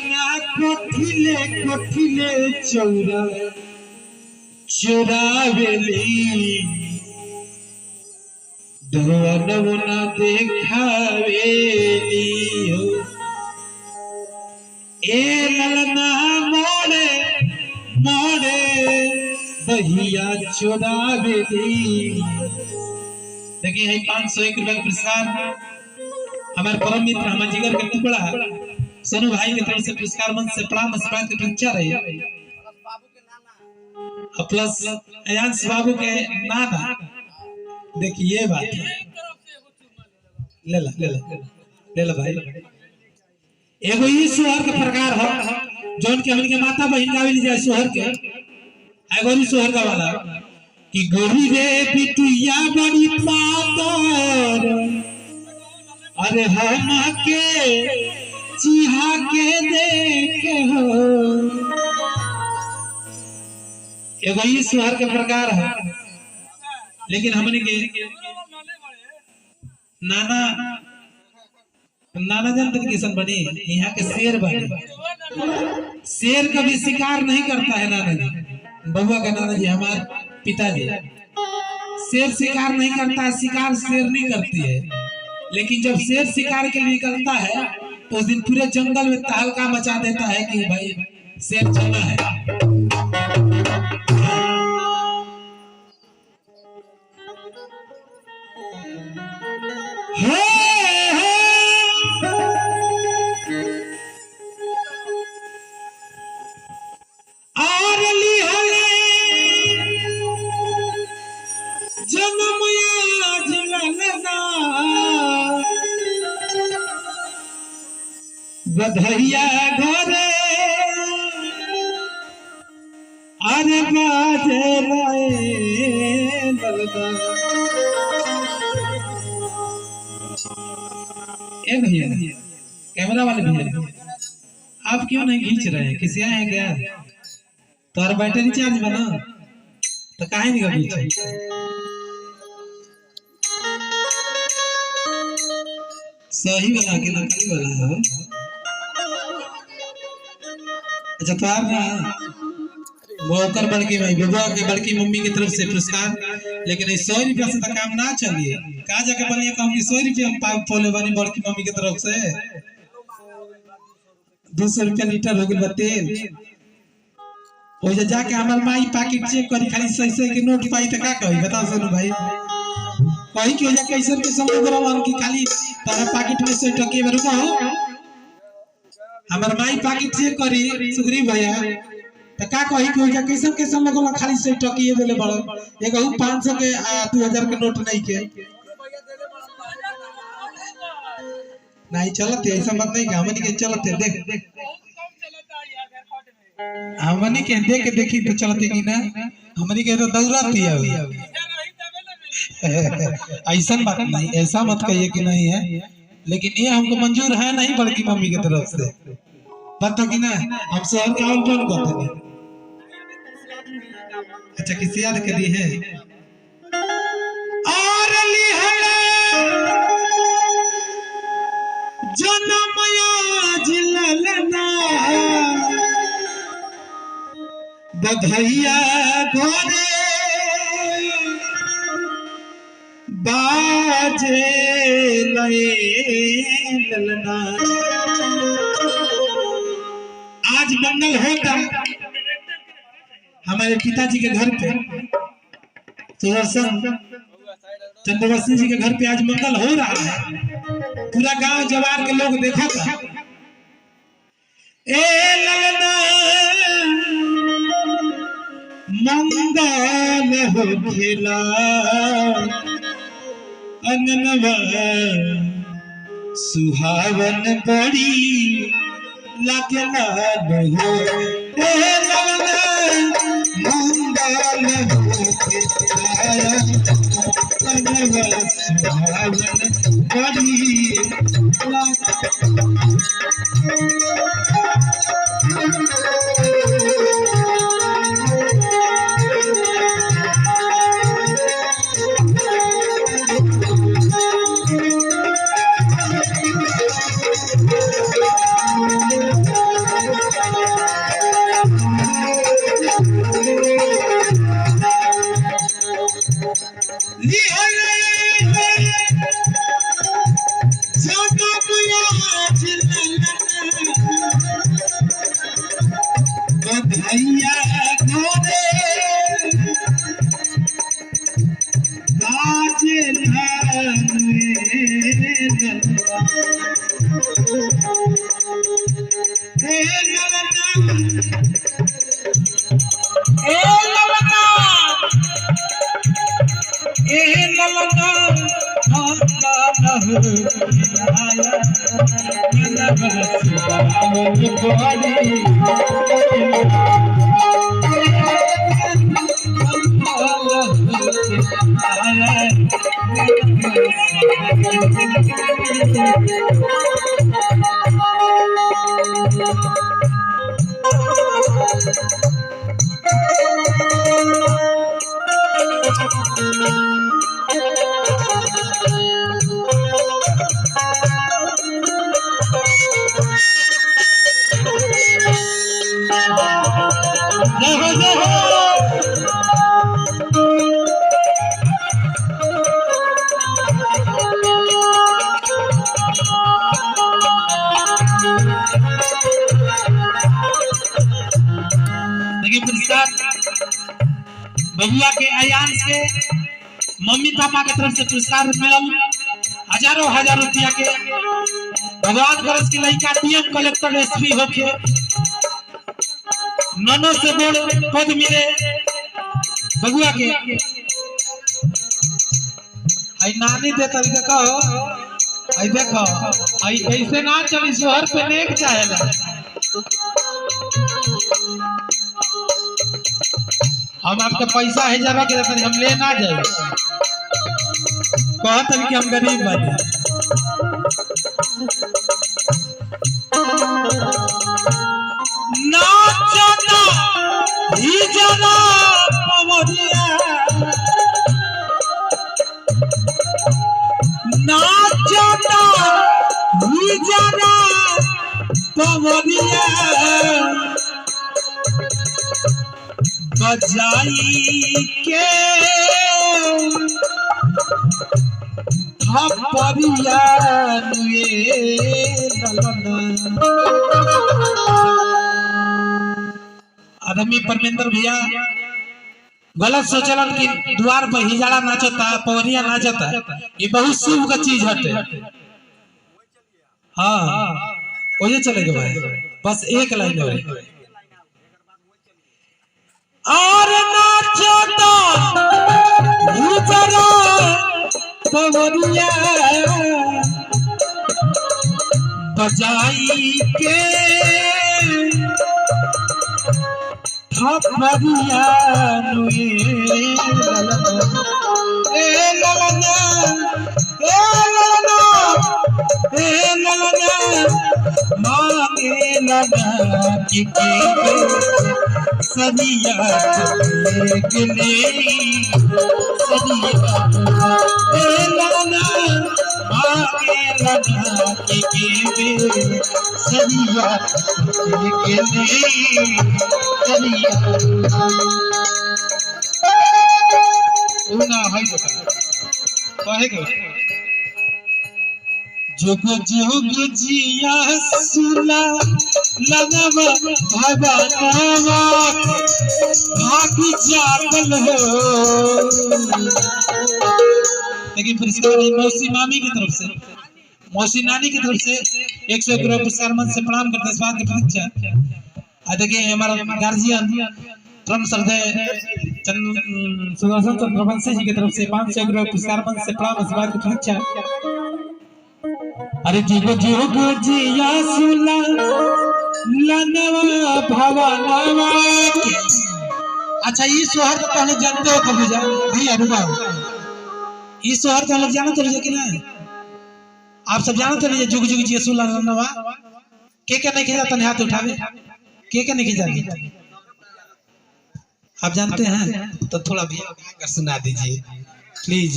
ललना कोठिले कोठिले चौरा चुरावेली धुआं देखावेली हो ए ललना मोड़े मोड़े बहिया चुरावेली। देखिए 501 रुपया का पुरस्कार हमारे परम मित्र हमारे जिगर के टुकड़ा सोनू भाई की तरफ से पुरस्कार मंच से प्रणाम आशीर्वाद के पिक्चर है प्लस अयांश बाबू के नाना। देखिए ये बात है ले ला भाई एगो ई सोहर के प्रकार हो जोन के हमन के माता बहन गावे जाए सोहर के एगो ई सोहर का वाला कि गोरी रे बिटिया बड़ी पातर अरे हम के चिहा के देखे हो एगो ई सोहर के प्रकार है। लेकिन हमने के नाना जनता किसान बनी यहाँ के शेर बने शेर कभी शिकार नहीं करता है नाना जी बबुआ का नाना जी हमारे पिताजी शेर शिकार नहीं करता है शिकार शेर नहीं करती है। लेकिन जब शेर शिकार के लिए निकलता है तो उस दिन पूरे जंगल में तहलका मचा देता है कि भाई शेर चला है। बधैया घरे अरे बाजे भैया कैमरा वाले भैया आप क्यों नहीं खींच रहे हैं किसी आए हैं क्या तो बैटरी चार्ज बना तो काहे नहीं खींच सही वाला के नकली वाला है। अच्छा तो आप मौकर बड़की भाई बबुआ के बड़की मम्मी की तरफ से पुरस्कार। लेकिन 100 रुपया से तो काम ना चलिए कहा जाके बनिए कहूँ 100 रुपया पोले बनी बड़की मम्मी की तरफ से 200 रुपया लीटर हो गया तेल हो जाके हमारे माई पैकेट चेक करी खाली 100 के नोट पाई तो क्या कही बताओ सोनू भाई कहीं की वजह कैसे के समझ की खाली तारा पैकेट में 100 टके रुको हमार माई पैकेट चेक करी सुग्रीव भैया तो का कही कि वजह कैसे लगल खाली 100 टके देले बड़ एगो 500 के 2000 के नोट नहीं के नहीं चलते ऐसा मत नहीं हमनी के चलते देख हमनी के देख देखी तो चलते कि ना हमनी के तो दौड़ती है ऐसा बात नहीं ऐसा मत कहिए कि नहीं है। लेकिन ये हमको मंजूर है नहीं बल्कि मम्मी की तरफ से पता कि ना हम शहर के आउट कौन करते हैं। अच्छा किसी याद करी है और जनमया जिललना बधैया घरे बाजे ललना। आज मंगल होता हमारे पिताजी के घर पे चंद्रवंशी जी के घर पे आज मंगल हो रहा है। पूरा गांव जवार के लोग देखा था ए ललना मंगल हो खेला अंगनवा सुहावन बड़ी लगला हो ए ललना मंगल हो खेला अंगनवा सुहावन बड़ी ए ललना बबुआ के अयान से मम्मी पापा के तरफ से पुरस्कार मिलल हजारों हजार रुपया के। भगवान करस के लड़का डीएम कलेक्टर एसपी होके ननो से बोल पद मिले बबुआ के। आई नानी देता देखो आई देखो आई ऐसे ना चली शहर पे नेक चाहेला। हम आपका पैसा है जरा के हम ले ना जाए कहत कि हम गरीब बानी। नाचना ही जना पवरिया नाचना ही जना पवरिया बजाई के थपरिया आदमी परमेंद्र भैया गलत सोचलन कि द्वार पर हिजाड़ा नाचता पवरिया नाचता ये बहुत शुभ का चीज हटे। हाँ वही चलेगा भाई बस एक लाइन है और नाचता हिजरा पवरिया बजाई के थपरिया ए ललना मांगे लगा कि सदिया के लिए सदिया ए ललना मांगे लगा कि सदिया के लिए सदिया उना है कहेगा जुग जुग जिया सुला लगवा भगवानवा भागी जागल हो। लेकिन पुरस्कार मौसी मामी की तरफ से मौसी नानी की तरफ से 100 रुपये पुरस्कार मन से प्रणाम करते इस बात की प्रतीक्षा। देखिए हमारा गार्जियन क्रम श्रद्धेय सुदर्शन चंद्र वंशी जी की तरफ से 500 रुपये पुरस्कार मन से प्रणाम इस बात की प्रतीक्षा। अरे जुग जुग जिया सुला लनवा भवनवा। अच्छा ये सोहर तो पहले जानते हो कभी जा भैया रुका ये सोहर तो अलग जाना तो कि ना आप सब जानते हो जुग जुग जिया सुला लनवा के नहीं खिंचा तने हाथ उठावे के नहीं खिंचा आप जानते हैं तो थोड़ा भैया सुना दीजिए प्लीज।